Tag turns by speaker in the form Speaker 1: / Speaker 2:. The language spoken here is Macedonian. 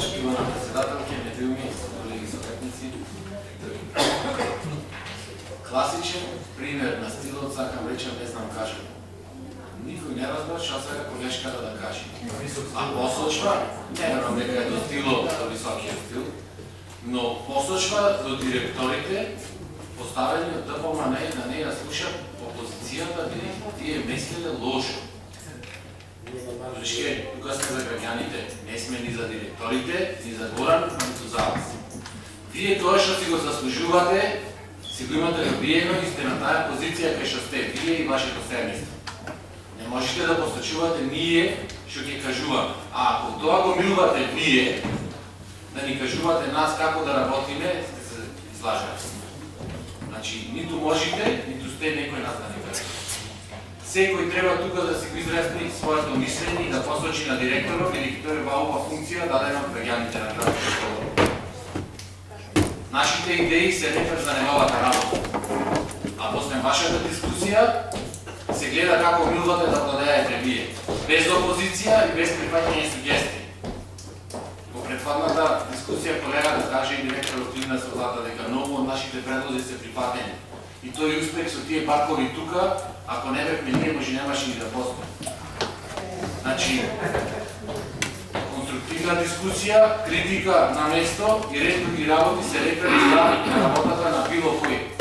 Speaker 1: Почитувана председателке, недилни колеги советници. Класичен пример на стилот, сакам речем, не знам кажем. Никој не разбра што сега колешката да каже. А посочва, не верувам дека е до стилот, до високиот стил, но посочва до директорите, поставени од ДПМН, да не ја слушат опозицијата, бидејќи тие мислеле лошо. Вишке, тука сме за граѓаните, не сме ни за директорите, ни за Горан, ниту за вас. Вие тоа што си го заслужувате, си го имате добиено и сте на таа позиција кај што сте, вие и вашето семејство. Не можете да постачувате ние што ќе кажуваме. А ако тоа го милувате вие, да ни кажувате нас како да работиме, сте се излажали. Значи, ниту можете, ниту сте некој нас да не кажете. Секој треба тука да си го изразни своето мислење и да посочи на директорот, бидејќи тоа е валова функција дадена од граѓаните на градот Скопје. Нашите идеи се рефер за неговата работа. А после вашата дискусија се гледа како милвате да владеете вие. Без опозиција и без прифаќање сугестии. Во претходната дискусија колегата каже и директорот Клина Созата дека многу од нашите предлози се прифатени. И тој успех со тие паркови тука, ако не бевме ние, може немаше ни да постои. Значи, конструктивна дискусија, критика на место и ред други работи се рефери за работата на било кој.